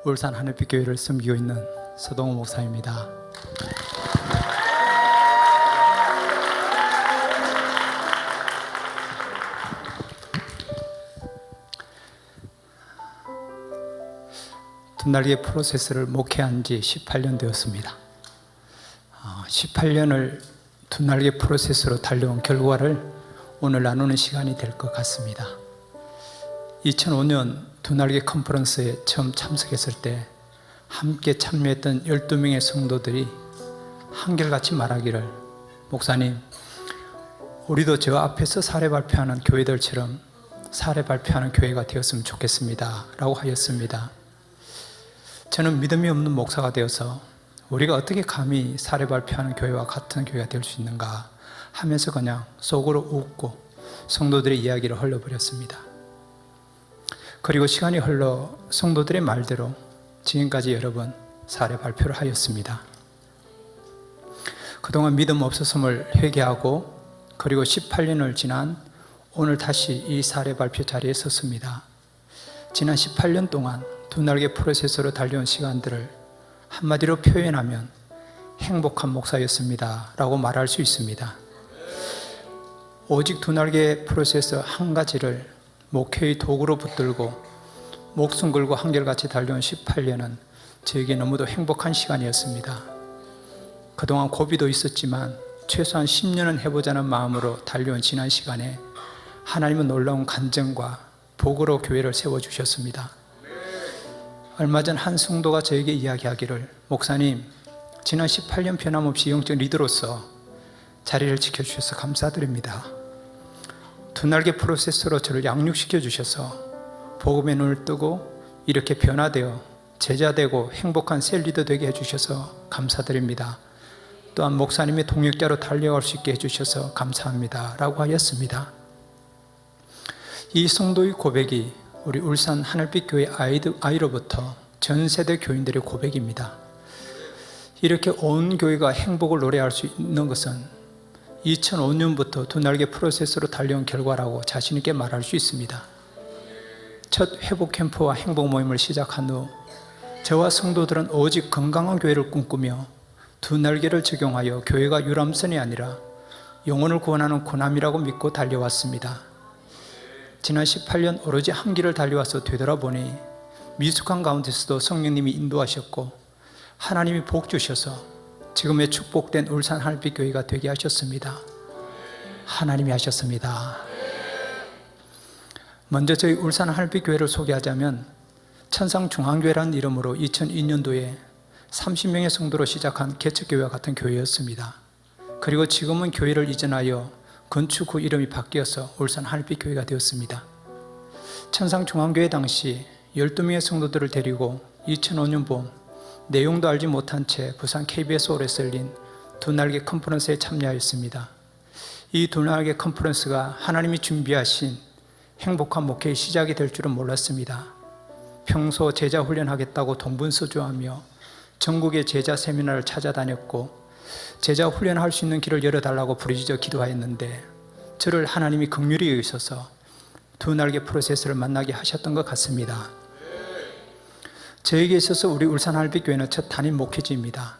울산 하늘빛 교회를 섬기고 있는 서동호 목사입니다. 두날개 프로세스를 목회한 지 18년 되었습니다. 18년을 두날개 프로세스로 달려온 결과를 오늘 나누는 시간이 될 것 같습니다. 2005년 두날개 컨퍼런스에 처음 참석했을 때 함께 참여했던 12명의 성도들이 한결같이 말하기를, 목사님, 우리도 저 앞에서 사례 발표하는 교회들처럼 사례 발표하는 교회가 되었으면 좋겠습니다 라고 하였습니다. 저는 믿음이 없는 목사가 되어서 우리가 어떻게 감히 사례 발표하는 교회와 같은 교회가 될 수 있는가 하면서 그냥 속으로 웃고 성도들의 이야기를 흘려버렸습니다. 그리고 시간이 흘러 성도들의 말대로 지금까지 여러 번 사례 발표를 하였습니다. 그동안 믿음 없었음을 회개하고 그리고 18년을 지난 오늘 다시 이 사례 발표 자리에 섰습니다. 지난 18년 동안 두날개 프로세스로 달려온 시간들을 한마디로 표현하면 행복한 목사였습니다 라고 말할 수 있습니다. 오직 두날개 프로세스 한 가지를 목회의 도구로 붙들고 목숨 걸고 한결같이 달려온 18년은 저에게 너무도 행복한 시간이었습니다. 그동안 고비도 있었지만 최소한 10년은 해보자는 마음으로 달려온 지난 시간에 하나님은 놀라운 간증과 복으로 교회를 세워주셨습니다. 얼마 전 한 성도가 저에게 이야기하기를, 목사님, 지난 18년 변함없이 영적 리더로서 자리를 지켜주셔서 감사드립니다. 두날개 프로세스로 저를 양육시켜 주셔서 복음의 눈을 뜨고 이렇게 변화되어 제자되고 행복한 셀리더 되게 해주셔서 감사드립니다. 또한 목사님의 동역자로 달려갈 수 있게 해주셔서 감사합니다 라고 하였습니다. 이 성도의 고백이 우리 울산 하늘빛 교회 아이로부터 전 세대 교인들의 고백입니다. 이렇게 온 교회가 행복을 노래할 수 있는 것은 2005년부터 두날개 프로세스로 달려온 결과라고 자신 있게 말할 수 있습니다. 첫 회복 캠프와 행복 모임을 시작한 후 저와 성도들은 오직 건강한 교회를 꿈꾸며 두날개를 적용하여 교회가 유람선이 아니라 영혼을 구원하는 군함이라고 믿고 달려왔습니다. 지난 18년 오로지 한 길을 달려와서 되돌아보니 미숙한 가운데서도 성령님이 인도하셨고 하나님이 복 주셔서 지금의 축복된 울산 하늘빛 교회가 되게 하셨습니다. 하나님이 하셨습니다. 먼저 저희 울산 하늘빛 교회를 소개하자면 천상중앙교회라는 이름으로 2002년도에 30명의 성도로 시작한 개척교회와 같은 교회였습니다. 그리고 지금은 교회를 이전하여 건축 후 이름이 바뀌어서 울산 하늘빛 교회가 되었습니다. 천상중앙교회 당시 12명의 성도들을 데리고 2005년 봄 내용도 알지 못한 채 부산 KBS 홀에서 열린 두날개 컨퍼런스에 참여하였습니다. 이 두날개 컨퍼런스가 하나님이 준비하신 행복한 목회의 시작이 될 줄은 몰랐습니다. 평소 제자 훈련하겠다고 동분서주하며 전국의 제자 세미나를 찾아다녔고 제자 훈련할 수 있는 길을 열어달라고 부르짖어 기도하였는데 저를 하나님이 긍휼히 여기셔서 두날개 프로세스를 만나게 하셨던 것 같습니다. 저에게 있어서 우리 울산 하늘빛 교회는 첫 담임 목회지입니다.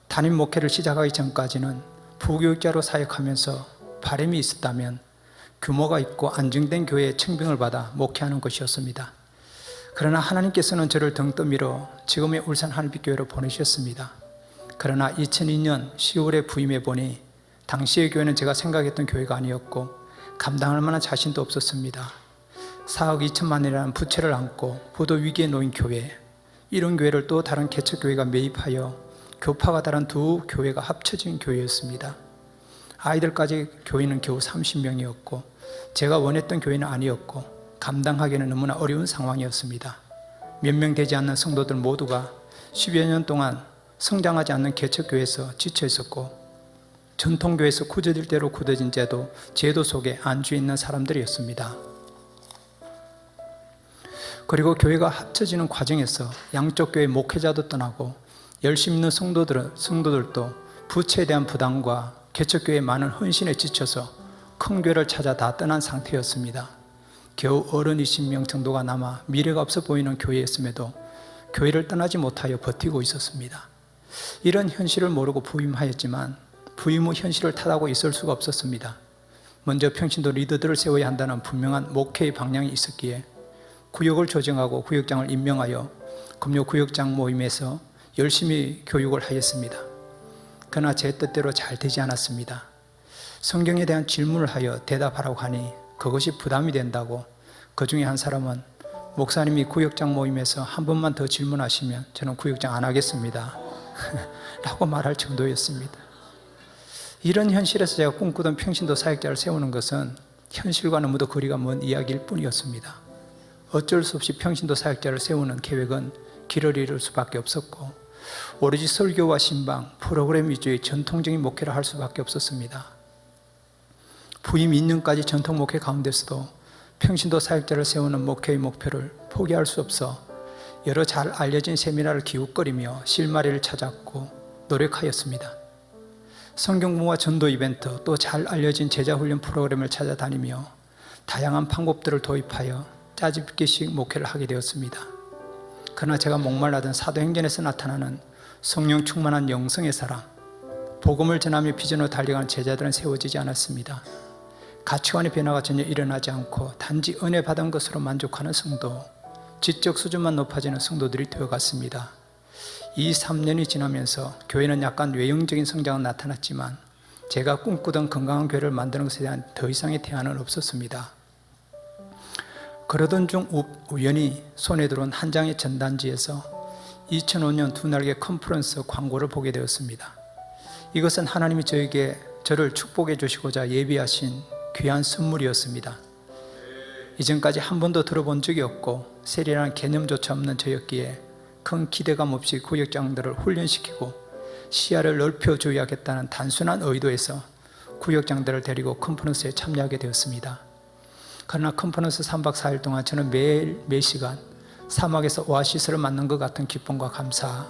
담임 목회를 시작하기 전까지는 부교육자로 사역하면서 바람이 있었다면 규모가 있고 안정된 교회에 청빙을 받아 목회하는 것이었습니다. 그러나 하나님께서는 저를 등 떠밀어 지금의 울산 하늘빛 교회로 보내셨습니다. 그러나 2002년 10월에 부임해 보니 당시의 교회는 제가 생각했던 교회가 아니었고 감당할 만한 자신도 없었습니다. 4억 2천만이라는 부채를 안고 부도 위기에 놓인 교회, 이런 교회를 또 다른 개척교회가 매입하여 교파가 다른 두 교회가 합쳐진 교회였습니다. 아이들까지 교인은 겨우 30명이었고 제가 원했던 교회는 아니었고 감당하기에는 너무나 어려운 상황이었습니다. 몇 명 되지 않는 성도들 모두가 10여 년 동안 성장하지 않는 개척교회에서 지쳐 있었고 전통교회에서 굳어질 대로 굳어진 제도 속에 안주해 있는 사람들이었습니다. 그리고 교회가 합쳐지는 과정에서 양쪽 교회 목회자도 떠나고 열심히 있는 성도들도 부채에 대한 부담과 개척교회의 많은 헌신에 지쳐서 큰 교회를 찾아 다 떠난 상태였습니다. 겨우 어른 20명 정도가 남아 미래가 없어 보이는 교회였음에도 교회를 떠나지 못하여 버티고 있었습니다. 이런 현실을 모르고 부임하였지만 부임 후 현실을 탓하고 있을 수가 없었습니다. 먼저 평신도 리더들을 세워야 한다는 분명한 목회의 방향이 있었기에 구역을 조정하고 구역장을 임명하여 금요 구역장 모임에서 열심히 교육을 하였습니다. 그러나 제 뜻대로 잘 되지 않았습니다. 성경에 대한 질문을 하여 대답하라고 하니 그것이 부담이 된다고 그 중에 한 사람은 목사님이 구역장 모임에서 한 번만 더 질문하시면 저는 구역장 안 하겠습니다 라고 말할 정도였습니다. 이런 현실에서 제가 꿈꾸던 평신도 사역자를 세우는 것은 현실과 너무도 거리가 먼 이야기일 뿐이었습니다. 어쩔 수 없이 평신도 사역자를 세우는 계획은 길을 잃을 수밖에 없었고 오로지 설교와 신방, 프로그램 위주의 전통적인 목회를 할 수밖에 없었습니다. 부임 2년까지 전통 목회 가운데서도 평신도 사역자를 세우는 목회의 목표를 포기할 수 없어 여러 잘 알려진 세미나를 기웃거리며 실마리를 찾았고 노력하였습니다. 성경공부와 전도 이벤트, 또 잘 알려진 제자훈련 프로그램을 찾아다니며 다양한 방법들을 도입하여 짜집기식 목회를 하게 되었습니다. 그러나 제가 목말라던 사도행전에서 나타나는 성령 충만한 영성의 사랑, 복음을 전하며 비전으로 달려가는 제자들은 세워지지 않았습니다. 가치관의 변화가 전혀 일어나지 않고 단지 은혜 받은 것으로 만족하는 성도, 지적 수준만 높아지는 성도들이 되어갔습니다. 이 3년이 지나면서 교회는 약간 외형적인 성장은 나타났지만 제가 꿈꾸던 건강한 교회를 만드는 것에 대한 더 이상의 대안은 없었습니다. 그러던 중 우연히 손에 들어온 한 장의 전단지에서 2005년 두 날개 컨퍼런스 광고를 보게 되었습니다. 이것은 하나님이 저를 축복해 주시고자 예비하신 귀한 선물이었습니다. 이전까지 한 번도 들어본 적이 없고 세례라는 개념조차 없는 저였기에 큰 기대감 없이 구역장들을 훈련시키고 시야를 넓혀줘야겠다는 단순한 의도에서 구역장들을 데리고 컨퍼런스에 참여하게 되었습니다. 그러나 컨퍼런스 3박 4일 동안 저는 매일 몇 시간 사막에서 오아시스를 맞는 것 같은 기쁨과 감사,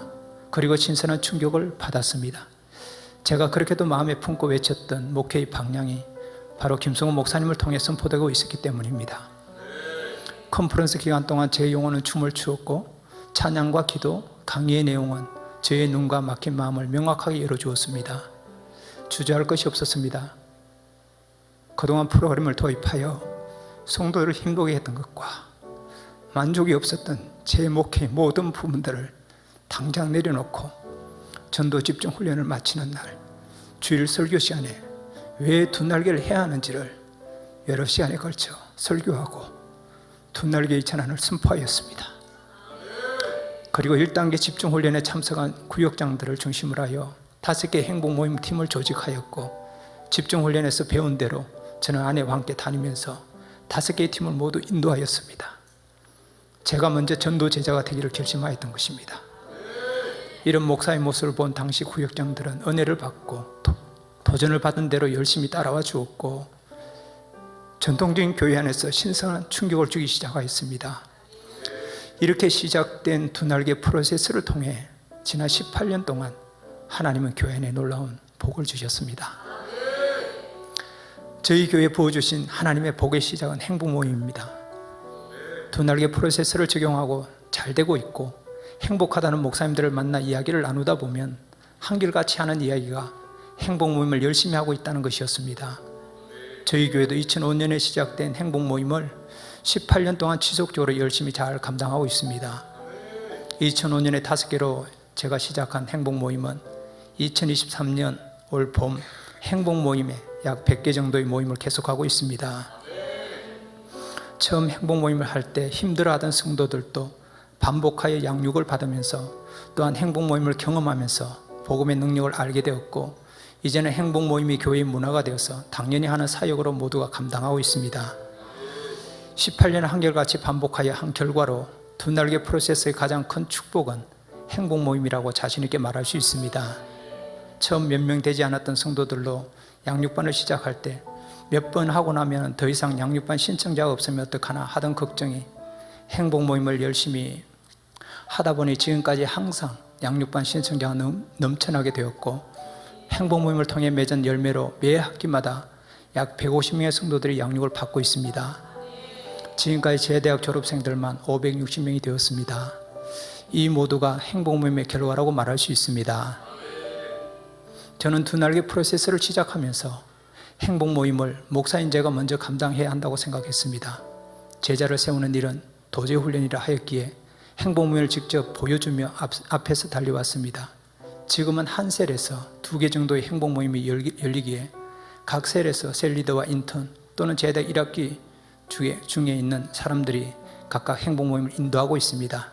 그리고 신선한 충격을 받았습니다. 제가 그렇게도 마음에 품고 외쳤던 목회의 방향이 바로 김성호 목사님을 통해 선포되고 있었기 때문입니다. 컨퍼런스 기간 동안 제 영혼은 춤을 추었고 찬양과 기도, 강의의 내용은 저의 눈과 막힌 마음을 명확하게 열어주었습니다. 주저할 것이 없었습니다. 그동안 프로그램을 도입하여 성도들을 힘들게 했던 것과 만족이 없었던 제 목회의 모든 부분들을 당장 내려놓고 전도 집중 훈련을 마치는 날 주일 설교 시간에 왜 두 날개를 해야 하는지를 여러 시간에 걸쳐 설교하고 두 날개의 전환을 선포하였습니다. 그리고 1단계 집중 훈련에 참석한 구역장들을 중심으로 하여 5개 행복 모임 팀을 조직하였고 집중 훈련에서 배운 대로 저는 아내와 함께 다니면서 5개의 팀을 모두 인도하였습니다. 제가 먼저 전도 제자가 되기를 결심하였던 것입니다. 이런 목사의 모습을 본 당시 구역장들은 은혜를 받고 도전을 받은 대로 열심히 따라와 주었고 전통적인 교회 안에서 신선한 충격을 주기 시작하였습니다. 이렇게 시작된 두 날개 프로세스를 통해 지난 18년 동안 하나님은 교회 안에 놀라운 복을 주셨습니다. 저희 교회에 부어주신 하나님의 복의 시작은 행복 모임입니다. 두 날개 프로세스를 적용하고 잘 되고 있고 행복하다는 목사님들을 만나 이야기를 나누다 보면 한결같이 하는 이야기가 행복 모임을 열심히 하고 있다는 것이었습니다. 저희 교회도 2005년에 시작된 행복 모임을 18년 동안 지속적으로 열심히 잘 감당하고 있습니다. 2005년에 5개로 제가 시작한 행복 모임은 2023년 올 봄 행복 모임에 약 100개 정도의 모임을 계속하고 있습니다. 처음 행복 모임을 할 때 힘들어하던 성도들도 반복하여 양육을 받으면서 또한 행복 모임을 경험하면서 복음의 능력을 알게 되었고 이제는 행복 모임이 교회의 문화가 되어서 당연히 하는 사역으로 모두가 감당하고 있습니다. 18년을 한결같이 반복하여 한 결과로 두 날개 프로세스의 가장 큰 축복은 행복 모임이라고 자신 있게 말할 수 있습니다. 처음 몇 명 되지 않았던 성도들로 양육반을 시작할 때 몇 번 하고 나면 더 이상 양육반 신청자가 없으면 어떡하나 하던 걱정이 행복 모임을 열심히 하다 보니 지금까지 항상 양육반 신청자가 넘쳐나게 되었고 행복 모임을 통해 맺은 열매로 매 학기마다 약 150명의 성도들이 양육을 받고 있습니다. 지금까지 제 대학 졸업생들만 560명이 되었습니다. 이 모두가 행복 모임의 결과라고 말할 수 있습니다. 저는 두 날개 프로세스를 시작하면서 행복 모임을 목사인 제가 먼저 감당해야 한다고 생각했습니다. 제자를 세우는 일은 도제 훈련이라 하였기에 행복 모임을 직접 보여주며 앞에서 달려왔습니다. 지금은 한 셀에서 2개 정도의 행복 모임이 열리기에 각 셀에서 셀 리더와 인턴 또는 제자 1학기 중에 있는 사람들이 각각 행복 모임을 인도하고 있습니다.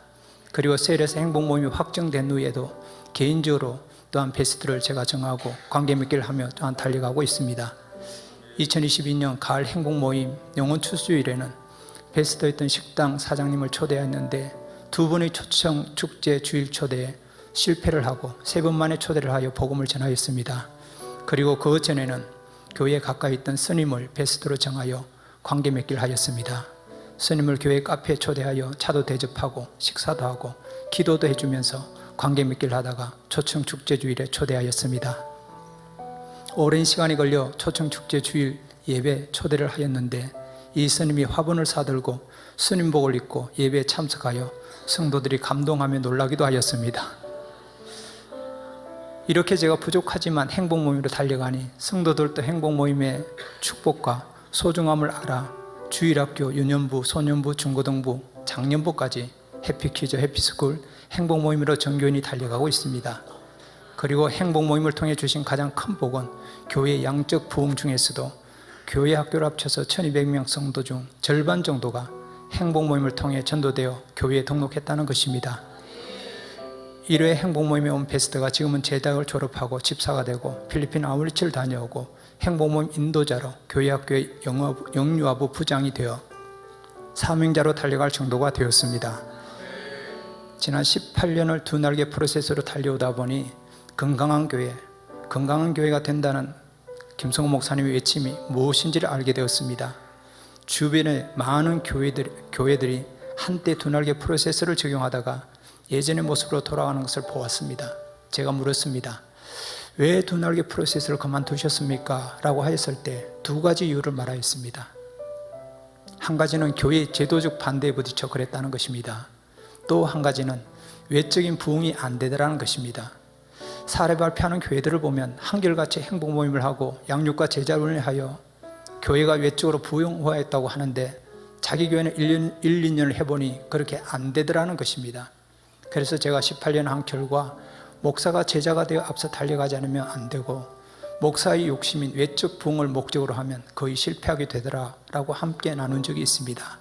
그리고 셀에서 행복 모임이 확정된 후에도 개인적으로 또한 베스트를 제가 정하고 관계 맺기를 하며 또한 달려가고 있습니다. 2022년 가을 행복 모임 영혼 추수일에는 베스트였던 식당 사장님을 초대했는데 2번의 초청 축제 주일 초대에 실패를 하고 3번 만에 초대를 하여 복음을 전하였습니다. 그리고 그 전에는 교회에 가까이 있던 스님을 베스트로 정하여 관계 맺기를 하였습니다. 스님을 교회 카페에 초대하여 차도 대접하고 식사도 하고 기도도 해주면서 관계 맺기를 하다가 초청 축제 주일에 초대하였습니다. 오랜 시간이 걸려 초청 축제 주일 예배 초대를 하였는데 이 스님이 화분을 사들고 스님복을 입고 예배에 참석하여 성도들이 감동하며 놀라기도 하였습니다. 이렇게 제가 부족하지만 행복 모임으로 달려가니 성도들도 행복 모임의 축복과 소중함을 알아 주일학교, 유년부, 소년부, 중고등부, 장년부까지 해피키즈, 해피스쿨, 행복 모임으로 정교인이 달려가고 있습니다. 그리고 행복 모임을 통해 주신 가장 큰 복은 교회의 양적 부흥 중에서도 교회 학교를 합쳐서 1200명 성도 중 절반 정도가 행복 모임을 통해 전도되어 교회에 등록했다는 것입니다. 1회 행복 모임에 온 베스트가 지금은 제대학을 졸업하고 집사가 되고 필리핀 아우리치를 다녀오고 행복 모임 인도자로 교회 학교의 영유아부 부장이 되어 사명자로 달려갈 정도가 되었습니다. 지난 18년을 두 날개 프로세스로 달려오다 보니 건강한 교회가 된다는 김성호 목사님의 외침이 무엇인지를 알게 되었습니다. 주변의 많은 교회들이 한때 두 날개 프로세스를 적용하다가 예전의 모습으로 돌아가는 것을 보았습니다. 제가 물었습니다. 왜 두 날개 프로세스를 그만두셨습니까? 라고 하였을 때 2가지 이유를 말하였습니다. 한 가지는 교회의 제도적 반대에 부딪혀 그랬다는 것입니다. 또 한 가지는 외적인 부흥이 안 되더라는 것입니다. 사례 발표하는 교회들을 보면 한결같이 행복 모임을 하고 양육과 제자훈련을 하여 교회가 외적으로 부흥화했다고 하는데 자기 교회는 1, 2년을 해보니 그렇게 안 되더라는 것입니다. 그래서 제가 18년 한 결과 목사가 제자가 되어 앞서 달려가지 않으면 안 되고 목사의 욕심인 외적 부흥을 목적으로 하면 거의 실패하게 되더라라고 함께 나눈 적이 있습니다.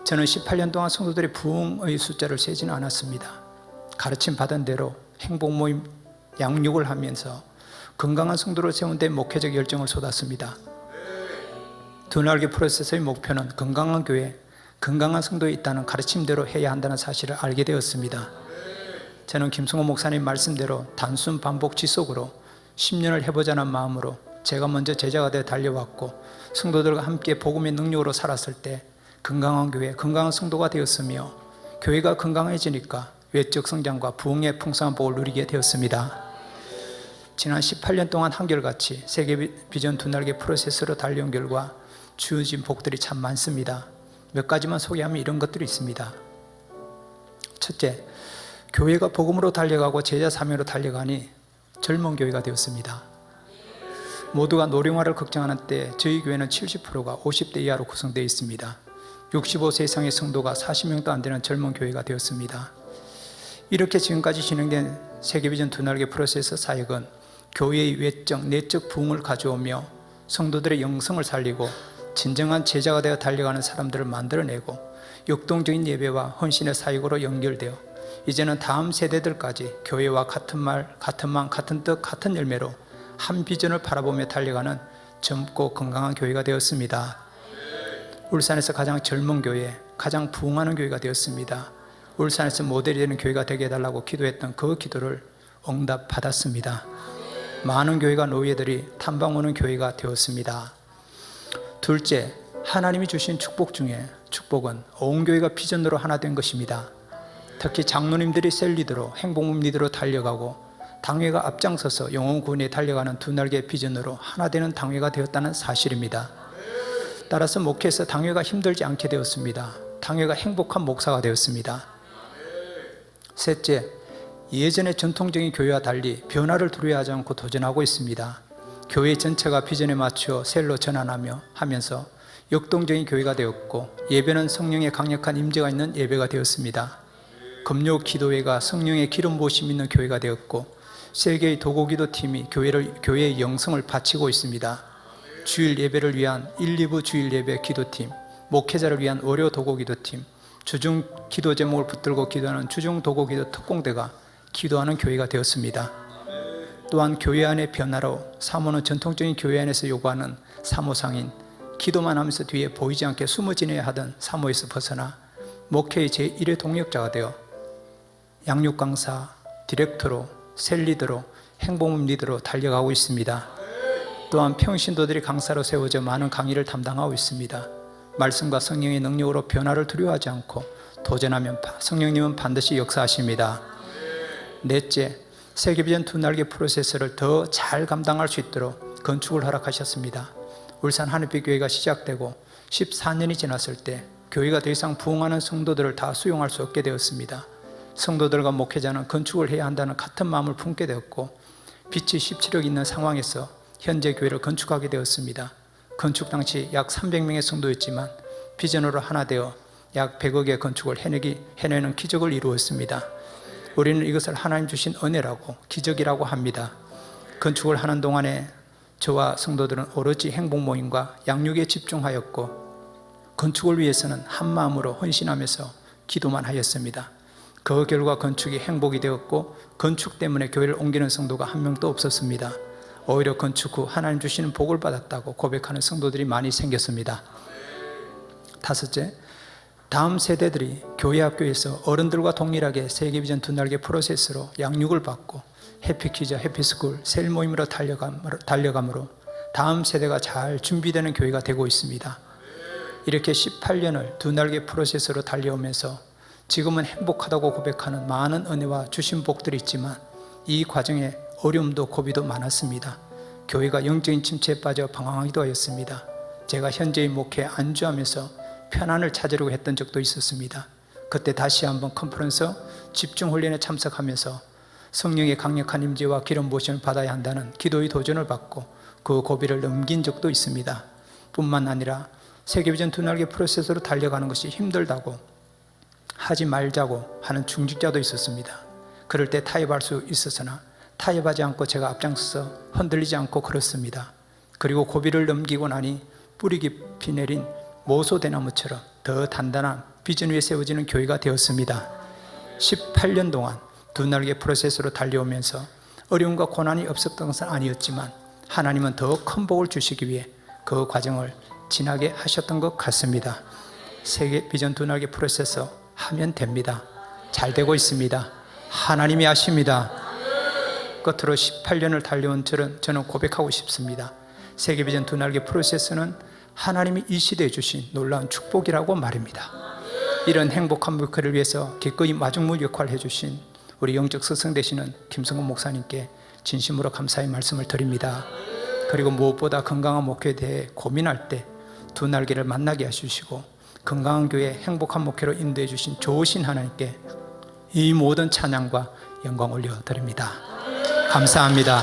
저는 18년 동안 성도들의 부흥의 숫자를 세지는 않았습니다. 가르침 받은 대로 행복 모임 양육을 하면서 건강한 성도를 세운 데 목회적 열정을 쏟았습니다. 두 날개 프로세스의 목표는 건강한 교회, 건강한 성도에 있다는 가르침대로 해야 한다는 사실을 알게 되었습니다. 저는 김성호 목사님 말씀대로 단순 반복 지속으로 10년을 해보자는 마음으로 제가 먼저 제자가 되어 달려왔고 성도들과 함께 복음의 능력으로 살았을 때 건강한 교회, 건강한 성도가 되었으며 교회가 건강해지니까 외적 성장과 부흥의 풍성한 복을 누리게 되었습니다. 지난 18년 동안 한결같이 세계 비전 두 날개 프로세스로 달려온 결과 주어진 복들이 참 많습니다. 몇 가지만 소개하면 이런 것들이 있습니다. 첫째, 교회가 복음으로 달려가고 제자 사명으로 달려가니 젊은 교회가 되었습니다. 모두가 노령화를 걱정하는 때 저희 교회는 70%가 50대 이하로 구성되어 있습니다. 65세 이상의 성도가 40명도 안 되는 젊은 교회가 되었습니다. 이렇게 지금까지 진행된 세계비전 두 날개 프로세스 사역은 교회의 외적, 내적 부흥을 가져오며 성도들의 영성을 살리고 진정한 제자가 되어 달려가는 사람들을 만들어내고 역동적인 예배와 헌신의 사역으로 연결되어 이제는 다음 세대들까지 교회와 같은 말, 같은 마음, 같은 뜻, 같은 열매로 한 비전을 바라보며 달려가는 젊고 건강한 교회가 되었습니다. 울산에서 가장 젊은 교회, 가장 부흥하는 교회가 되었습니다. 울산에서 모델이 되는 교회가 되게 해달라고 기도했던 그 기도를 응답받았습니다. 많은 교회가 노예들이 탐방 오는 교회가 되었습니다. 둘째, 하나님이 주신 축복 중에 축복은 온 교회가 비전으로 하나 된 것입니다. 특히 장로님들이 셀 리더로 행복모임 리더로 달려가고 당회가 앞장서서 영혼 구원에 달려가는 두 날개의 비전으로 하나 되는 당회가 되었다는 사실입니다. 따라서 목회에서 당회가 힘들지 않게 되었습니다. 당회가 행복한 목사가 되었습니다. 셋째, 예전의 전통적인 교회와 달리 변화를 두려워하지 않고 도전하고 있습니다. 교회 전체가 비전에 맞추어 셀로 전환하며 하면서 역동적인 교회가 되었고, 예배는 성령의 강력한 임재가 있는 예배가 되었습니다. 금요 기도회가 성령의 기름 부으심 있는 교회가 되었고, 세 개의 도고기도팀이 교회의 영성을 바치고 있습니다. 주일 예배를 위한 1, 2부 주일 예배 기도팀, 목회자를 위한 월요 도고기도팀, 주중 기도 제목을 붙들고 기도하는 주중 도고기도 특공대가 기도하는 교회가 되었습니다. 또한 교회 안의 변화로 사모는 전통적인 교회 안에서 요구하는 사모상인, 기도만 하면서 뒤에 보이지 않게 숨어 지내야 하던 사모에서 벗어나 목회의 제1의 동력자가 되어 양육 강사, 디렉터로, 셀리더로, 행복문 리더로 달려가고 있습니다. 또한 평신도들이 강사로 세워져 많은 강의를 담당하고 있습니다. 말씀과 성령의 능력으로 변화를 두려워하지 않고 도전하면 성령님은 반드시 역사하십니다. 넷째, 세계비전 두 날개 프로세스를 더 잘 감당할 수 있도록 건축을 허락하셨습니다. 울산 하늘빛 교회가 시작되고 14년이 지났을 때 교회가 더 이상 부흥하는 성도들을 다 수용할 수 없게 되었습니다. 성도들과 목회자는 건축을 해야 한다는 같은 마음을 품게 되었고, 빚이 17억 있는 상황에서 현재 교회를 건축하게 되었습니다. 건축 당시 약 300명의 성도였지만 비전으로 하나 되어 약 100억의 건축을 해내는 기적을 이루었습니다. 우리는 이것을 하나님 주신 은혜라고, 기적이라고 합니다. 건축을 하는 동안에 저와 성도들은 오로지 행복 모임과 양육에 집중하였고, 건축을 위해서는 한 마음으로 헌신하면서 기도만 하였습니다. 그 결과 건축이 행복이 되었고, 건축 때문에 교회를 옮기는 성도가 한 명도 없었습니다. 오히려 건축 후 하나님 주시는 복을 받았다고 고백하는 성도들이 많이 생겼습니다. 다섯째, 다음 세대들이 교회 학교에서 어른들과 동일하게 세계비전 두 날개 프로세스로 양육을 받고 해피키즈, 해피스쿨, 셀 모임으로 달려감으로 다음 세대가 잘 준비되는 교회가 되고 있습니다. 이렇게 18년을 두 날개 프로세스로 달려오면서 지금은 행복하다고 고백하는 많은 은혜와 주신 복들이 있지만, 이 과정에 어려움도 고비도 많았습니다. 교회가 영적인 침체에 빠져 방황하기도 하였습니다. 제가 현재의 목회에 안주하면서 편안을 찾으려고 했던 적도 있었습니다. 그때 다시 한번 컨퍼런스 집중 훈련에 참석하면서 성령의 강력한 임재와 기름 부으심을 받아야 한다는 기도의 도전을 받고 그 고비를 넘긴 적도 있습니다. 뿐만 아니라 세계비전 두 날개 프로세스로 달려가는 것이 힘들다고, 하지 말자고 하는 중직자도 있었습니다. 그럴 때 타협할 수 있었으나 타협하지 않고 제가 앞장서서 흔들리지 않고 걸었습니다. 그리고 고비를 넘기고 나니 뿌리 깊이 내린 모소대나무처럼 더 단단한 비전 위에 세워지는 교회가 되었습니다. 18년 동안 두 날개 프로세스로 달려오면서 어려움과 고난이 없었던 것은 아니었지만, 하나님은 더 큰 복을 주시기 위해 그 과정을 지나게 하셨던 것 같습니다. 세계 비전 두 날개 프로세스 하면 됩니다. 잘 되고 있습니다. 하나님이 하십니다. 끝으로 18년을 달려온 저는 고백하고 싶습니다. 세계비전 두 날개 프로세스는 하나님이 이 시대에 주신 놀라운 축복이라고 말입니다. 이런 행복한 목회를 위해서 기꺼이 마중물 역할을 해주신 우리 영적 스승 되시는 김성근 목사님께 진심으로 감사의 말씀을 드립니다. 그리고 무엇보다 건강한 목회에 대해 고민할 때 두 날개를 만나게 해주시고 건강한 교회, 행복한 목회로 인도해 주신 좋으신 하나님께 이 모든 찬양과 영광 올려드립니다. 감사합니다.